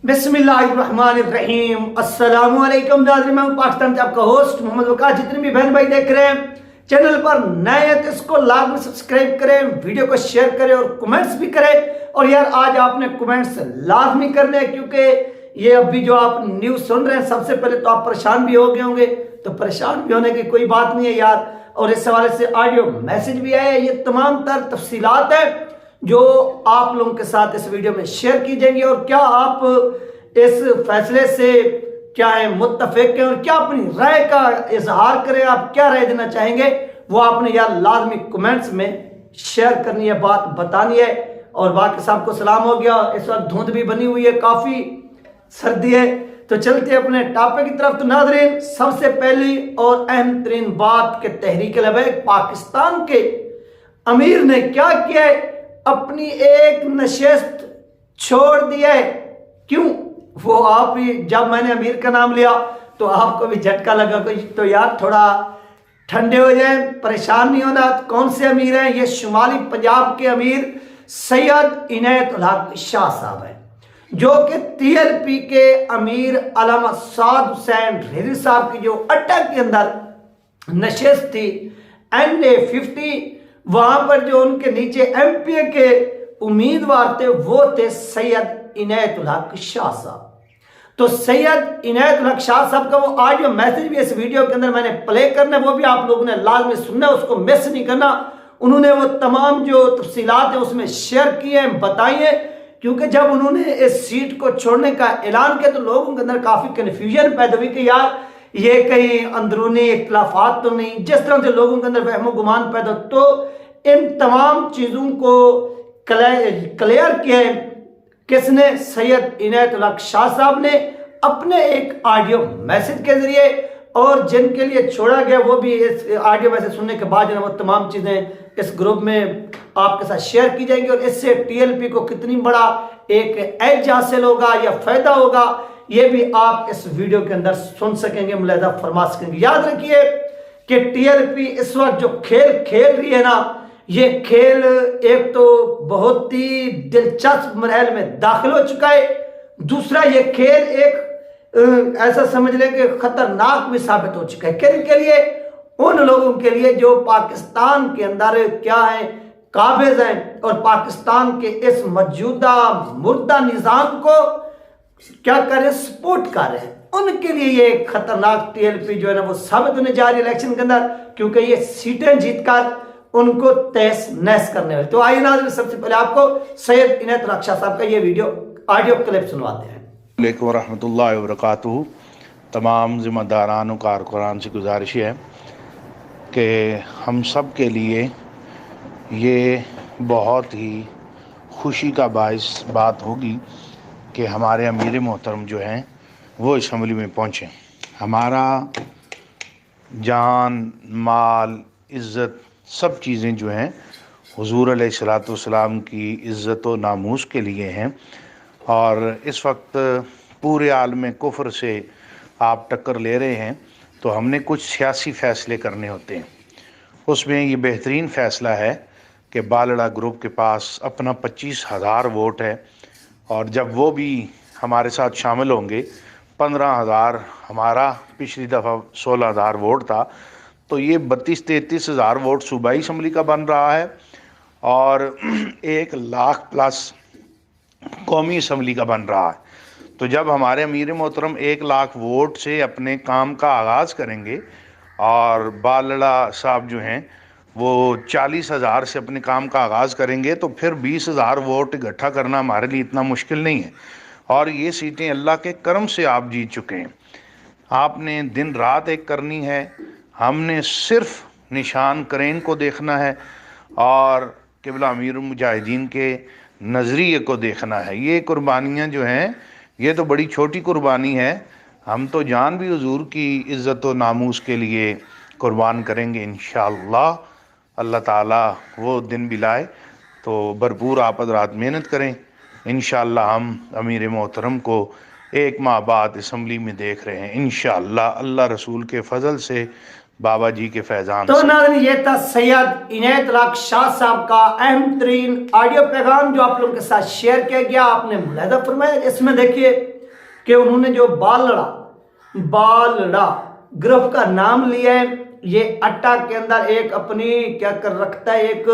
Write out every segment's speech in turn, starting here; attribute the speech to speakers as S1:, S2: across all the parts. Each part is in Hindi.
S1: बिस्मिल्लाहिर्रहमानिर्रहीम। अस्सलामुअलैकुम नाज़रीन, मैं पाकिस्तान से आपका होस्ट मोहम्मद वकार। जितने भी बहन भाई देख रहे हैं चैनल पर नए हैं तो इसको लाजमी सब्सक्राइब करें, वीडियो को शेयर करें और कमेंट्स भी करें। और यार आज आपने कमेंट्स लाजमी करने हैं, क्योंकि ये अभी जो आप न्यूज़ सुन रहे हैं सबसे पहले तो आप परेशान भी हो गए होंगे, तो परेशान भी होने की कोई बात नहीं है यार। और इस हवाले से ऑडियो मैसेज भी आया है, ये तमाम तर तफसीलात है जो आप लोगों के साथ इस वीडियो में शेयर की जाएंगी। और क्या आप इस फैसले से क्या है मुत्तफिक हैं और क्या अपनी राय का इजहार करें, आप क्या राय देना चाहेंगे वो आपने यार लाजमी कमेंट्स में शेयर करनी है, बात बतानी है। और बाकी साहब को सलाम हो गया। इस वक्त धुंध भी बनी हुई है, काफी सर्दी है, तो चलते हैं अपने टॉपिक की तरफ। तो नाज़रीन, सबसे पहली और अहम तरीन बात के तहरीक लबैक पाकिस्तान के अमीर ने क्या किया है, अपनी एक नशिस्त छोड़ दिया है। क्यों? वो आप ही, जब मैंने अमीर का नाम लिया तो आपको भी झटका लगा कोई, तो यार थोड़ा ठंडे हो जाए, परेशान नहीं होना। तो कौन से अमीर हैं? ये शुमाली पंजाब के अमीर सैयद इनायतुल हक शाह साहब हैं, जो कि TLP के अमीर अल्लामा साद हुसैन रिजवी साहब की जो अड्डा के अंदर नशिस्त थी NA50, वहां पर जो उनके नीचे MPA के उम्मीदवार थे वो थे सैयद इनायतुल हक शाह साहब। तो सैयद इनायतुल हक शाह साहब का वो ऑडियो मैसेज भी इस वीडियो के अंदर मैंने प्ले करना है, वो भी आप लोगों ने लाजमी सुनना है, उसको मिस नहीं करना। उन्होंने वो तमाम जो तफसीलात है उसमें शेयर किए हैं, बताई है, क्योंकि जब उन्होंने इस सीट को छोड़ने का ऐलान किया तो लोगों के अंदर काफी कन्फ्यूजन पैदा हुई कि यार ये कहीं अंदरूनी इख्तलाफात तो नहीं, जिस तरह से लोगों के अंदर वहमो गुमान पैदा। तो इन तमाम चीजों को क्लियर किया है किसने? सैयद इनायतुल हक शाह साहब ने अपने एक ऑडियो मैसेज के जरिए। और जिनके लिए छोड़ा गया वो भी इस ऑडियो मैसेज सुनने के बाद वो तमाम चीजें इस ग्रुप में आपके साथ शेयर की जाएंगी। और इससे TLP को कितनी बड़ा एक एज हासिल होगा या फायदा होगा, ये भी आप इस वीडियो के अंदर सुन सकेंगे, मुलाहिजा फरमा सकेंगे। याद रखिए कि TLP इस वक्त जो खेल खेल रही है ना, ये खेल एक तो बहुत ही दिलचस्प मरहल में दाखिल हो चुका है, दूसरा ये खेल एक ऐसा समझ लें कि खतरनाक भी साबित हो चुका है। किन के लिए? उन लोगों के लिए जो पाकिस्तान के अंदर क्या है काबिज हैं और पाकिस्तान के इस मौजूदा मुर्दा निजाम को क्या कर रहे, सपोर्ट कर रहे हैं। उनके लिए ये खतरनाक TLP जो है ना वो साबित होने जा रही है इलेक्शन के अंदर, क्योंकि ये सीटें जीतकर उनको तहस नहस करने वाले। तो आइए नाज़रीन, सबसे पहले आपको सैयद इनायतुल हक शाह साहब का ये वीडियो ऑडियो क्लिप सुनवाते हैं।
S2: वालेकुम रहमतुल्लाहि व बरकातुहू। तमाम ज़िम्मेदारान कारकुनान से गुजारिश है कि हम सब के लिए ये बहुत ही खुशी का बाइस बात होगी कि हमारे अमीर मोहतरम जो हैं वो असम्बली में पहुँचें। हमारा जान माल इज़्ज़त सब चीज़ें जो हैं हुज़ूर अलैहिस्सलातु वस्सलाम की इज़्ज़त व नामूस के लिए हैं। और इस वक्त पूरे आलम कुफ्र से आप टक्कर ले रहे हैं, तो हमने कुछ सियासी फ़ैसले करने होते हैं। उसमें ये बेहतरीन फ़ैसला है कि बालड़ा ग्रुप के पास अपना 25,000 वोट है, और जब वो भी हमारे साथ शामिल होंगे 15,000, हमारा पिछली दफ़ा 16,000 वोट था, तो ये 32-33 हज़ार वोट सूबाई असम्बली का बन रहा है और 1 लाख प्लस कौमी असम्बली का बन रहा है। तो जब हमारे अमीर मोहतरम 1 लाख वोट से अपने काम का आगाज़ करेंगे और बालड़ा साहब जो हैं वो 40,000 से अपने काम का आगाज़ करेंगे, तो फिर 20,000 वोट इकट्ठा करना हमारे लिए इतना मुश्किल नहीं है। और ये सीटें अल्लाह के करम से आप जीत चुके हैं। आपने दिन रात एक करनी है, हमने सिर्फ निशान करेन को देखना है और क़िबला अमीरुल मुजाहिदीन के नज़रिए को देखना है। ये कुर्बानियाँ जो हैं ये तो बड़ी छोटी कुर्बानी है, हम तो जान भी हुजूर की इज़्ज़त व नामूस के लिए कुर्बान करेंगे इंशाअल्लाह। अल्लाह ताला वो दिन भी लाए तो भरपूर आप हज़रात मेहनत करें। इंशाअल्लाह हम अमीर मोहतरम को 1 माह बाद असम्बली में देख रहे हैं इंशाअल्लाह। अल्लाह रसूल के फ़ज़ल से बाबा जी के फैजान
S1: तो
S2: से।
S1: नाज़रीन, ये था सैयद इनायत उल्लाह शाह साहब का अहम तरीन ऑडियो पैगाम जो आप लोगों के साथ शेयर किया गया। आपने मुलाहिजा फरमाया, इसमें देखिए कि उन्होंने जो बालड़ा ग्रुप का नाम लिया है। ये अट्टा के अंदर एक अपनी क्या कर रखता है, एक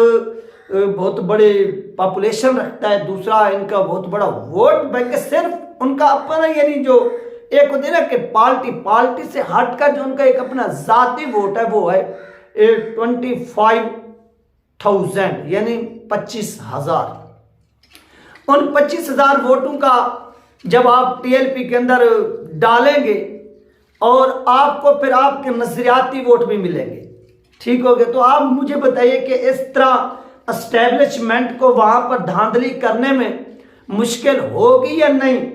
S1: बहुत बड़ी पॉपुलेशन रखता है, दूसरा इनका बहुत बड़ा वोट बैंक, सिर्फ उनका अपना, यानी जो एक होती है ना कि पार्टी से हटकर जो उनका एक अपना जाती वोट है वो है 25,000 यानी 25,000। उन 25,000 वोटों का जब आप टीएलपी के अंदर डालेंगे और आपको फिर आपके नजरियाती वोट भी मिलेंगे, ठीक हो गया। तो आप मुझे बताइए कि इस तरह एस्टेब्लिशमेंट को वहां पर धांधली करने में मुश्किल होगी या नहीं?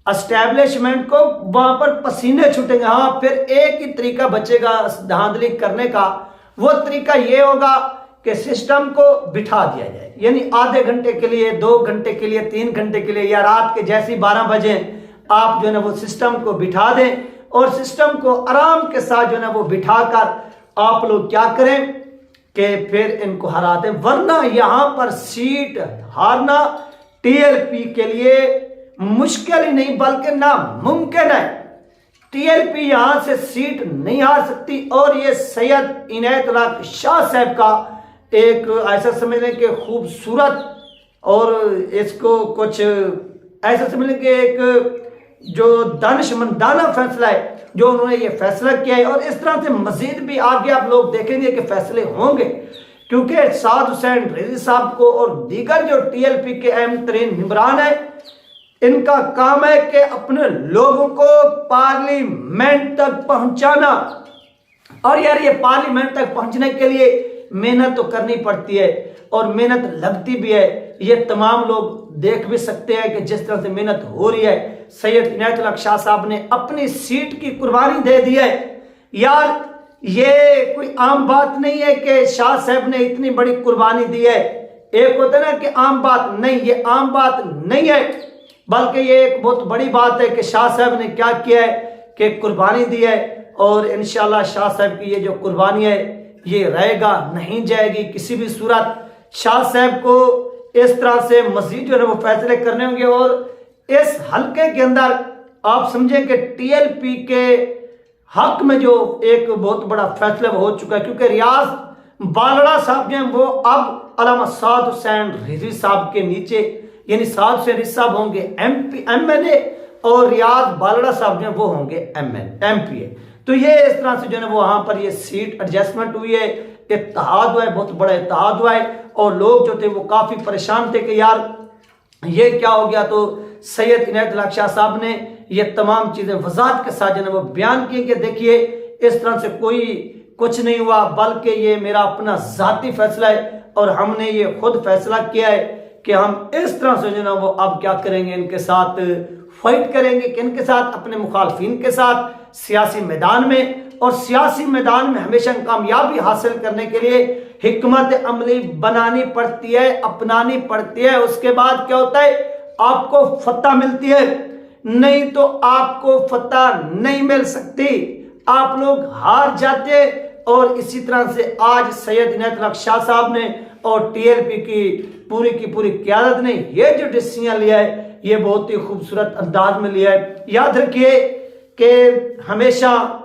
S1: एस्टेब्लिशमेंट को वहां पर पसीने छूटेंगे। हाँ, फिर एक ही तरीका बचेगा धांधली करने का, वो तरीका ये होगा कि सिस्टम को बिठा दिया जाए, यानी आधे घंटे के लिए, 2 घंटे के लिए, 3 घंटे के लिए, या रात के जैसी 12 बजे आप जो है ना वो सिस्टम को बिठा दें और सिस्टम को आराम के साथ जो है ना वो बिठाकर आप लोग क्या करें कि फिर इनको हरा दें। वरना यहां पर सीट हारना टीएलपी के लिए मुश्किल ही नहीं बल्कि नामुमकिन है। टीएलपी यहां से सीट नहीं हार सकती। और ये सैयद इनायत उल्लाह शाह साहब का एक ऐसा समझ लें कि खूबसूरत, और इसको कुछ ऐसा समझ लें कि एक जो दानिशमंदाना फैसला है जो उन्होंने ये फैसला किया है। और इस तरह से मजीद भी आगे आप लोग देखेंगे कि फैसले होंगे, क्योंकि साद हुसैन रिजवी साहब को और दीगर जो टीएलपी के अहम तरीन निगरान है, इनका काम है कि अपने लोगों को पार्लियामेंट तक पहुंचाना। और यार, ये पार्लियामेंट तक पहुंचने के लिए मेहनत तो करनी पड़ती है और मेहनत लगती भी है। ये तमाम लोग देख भी सकते हैं कि जिस तरह से मेहनत हो रही है। सैयद इनायत उल्लाह शाह साहब ने अपनी सीट की कुर्बानी दे दी है। यार, ये कोई आम बात नहीं है कि शाह साहब ने इतनी बड़ी कुर्बानी दी है। एक होता है ना कि आम बात नहीं, ये आम बात नहीं है, बल्कि ये एक बहुत बड़ी बात है कि शाह साहब ने क्या किया है कि कुर्बानी दी है। और इंशाल्लाह शाह साहब की ये जो कुर्बानी है ये रहेगा, नहीं जाएगी किसी भी सूरत। शाह साहब को इस तरह से मजीद जो है वो फैसले करने होंगे। और इस हल्के के अंदर आप समझें कि टीएलपी के हक में जो एक बहुत बड़ा फैसला हो चुका है, क्योंकि रियाज बालड़ा साहब जो हैं वो अब अल्लामा साद हुसैन रिजवी साहब के नीचे, यानी साद हुसैन रिजवी साहब होंगे एमएलए और रियाज बालड़ा साहब जो वो होंगे एमपीए। तो ये इस तरह से जो है वो वहां पर ये सीट एडजस्टमेंट हुई है, इत्तेहाद हुआ है, बहुत बड़ा इत्तेहाद हुआ है। और लोग जो थे वो काफी परेशान थे कि यार ये क्या हो गया। तो सैयद इनायत उल्लाह शाह साहब ने ये तमाम चीजें वजाहत के साथ जो है वो बयान की कि देखिए इस तरह से कोई कुछ नहीं हुआ, बल्कि ये मेरा अपना जाती फैसला है और हमने ये खुद फैसला किया है कि हम इस तरह से जो है वो अब क्या करेंगे, इनके साथ फाइट करेंगे, कि इनके साथ अपने मुखालफिन के साथ सियासी मैदान में। और सियासी मैदान में हमेशा कामयाबी हासिल करने के लिए हिकमत अमली बनानी पड़ती है, अपनानी पड़ती है। उसके बाद क्या होता है, आपको फतह मिलती है, नहीं तो आपको फतह नहीं मिल सकती, आप लोग हार जाते। और इसी तरह से आज सैयद इनायत उल्लाह शाह साहब ने और टीएलपी की पूरी क़यादत ने ये जो डिसीजन लिया है ये बहुत ही खूबसूरत अंदाज में लिया है। याद रखिए कि हमेशा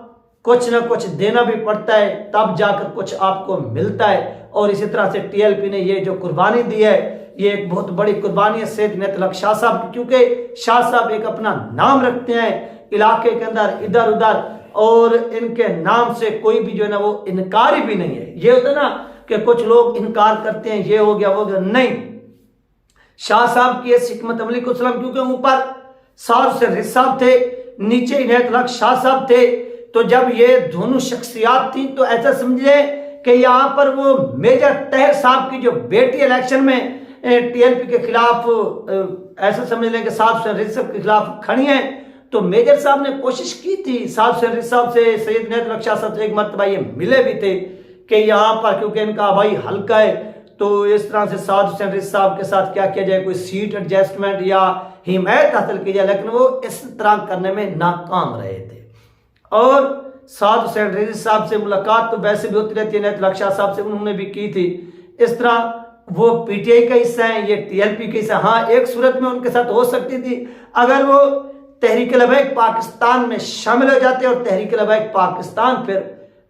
S1: कुछ ना कुछ देना भी पड़ता है, तब जाकर कुछ आपको मिलता है। और इसी तरह से टीएलपी ने ये जो कुर्बानी दी है ये एक बहुत बड़ी कुर्बानी है सैयद इनायत उल्लाह शाह साहब की, क्योंकि शाह साहब एक अपना नाम रखते हैं इलाके के अंदर इधर उधर, और इनके नाम से कोई भी जो है ना वो इनकारी भी नहीं है। ये होता है ना कि कुछ लोग इनकार करते हैं, ये हो गया वो गया, नहीं। शाह साहब की हिकमत अमली को सलाम, क्योंकि ऊपर साद हुसैन रिजवी साहब थे, नीचे इनायत उल्लाह शाह साहब थे। तो जब ये दोनों शख्सियात थी तो ऐसा समझे कि यहाँ पर वो मेजर तहर साहब की जो बेटी इलेक्शन में टीएलपी के खिलाफ, ऐसा समझ लें कि साद हुसैन रिजवी साहब के खिलाफ खड़ी हैं। तो मेजर साहब ने कोशिश की थी साद हुसैन रिजवी साहब से, सैयद इनायत उल्लाह शाह साहब से एक मरतबा ये मिले भी थे कि यहाँ पर क्योंकि इनका भाई हल्का है तो इस तरह से साद हुसैन रिजवी साहब के साथ क्या किया जाए, कोई सीट एडजस्टमेंट या हिमायत हासिल की जाए, लेकिन वो इस तरह करने में नाकाम रहे थे। और साद हुसैन रिजवी साहब से मुलाकात तो वैसे भी होती रहती है, इनायतुल्लाह शाह साहब से उन्होंने भी की थी। इस तरह वो पीटीआई का हिस्सा है, ये टीएलपी का हिस्सा। हाँ, एक सूरत में उनके साथ हो सकती थी अगर वो तहरीक लबैक पाकिस्तान में शामिल हो जाते और तहरीक लबैक पाकिस्तान फिर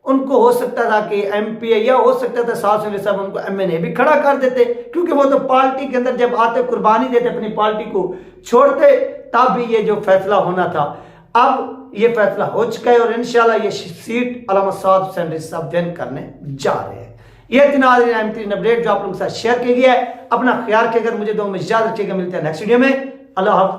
S1: उनको हो सकता था कि एमपी या हो सकता था साथ में सब उनको एमएनए भी खड़ा कर देते, क्योंकि वो तो पार्टी के अंदर जब आते कुर्बानी देते अपनी पार्टी को छोड़ते, तब भी ये जो फैसला होना था। अब ये फैसला हो चुका है और इंशाल्लाह ये सीट अल्लामा साद हुसैन रिजवी साहब विन करने जा रहे हैं। ये नाज़रीन अपडेट जो आप लोगों के साथ शेयर किया गया है। अपना ख्याल रखिएगा, मुझे दो में याद रखिएगा। मिलते हैं नेक्स्ट वीडियो में। अल्लाह हाफ़िज़।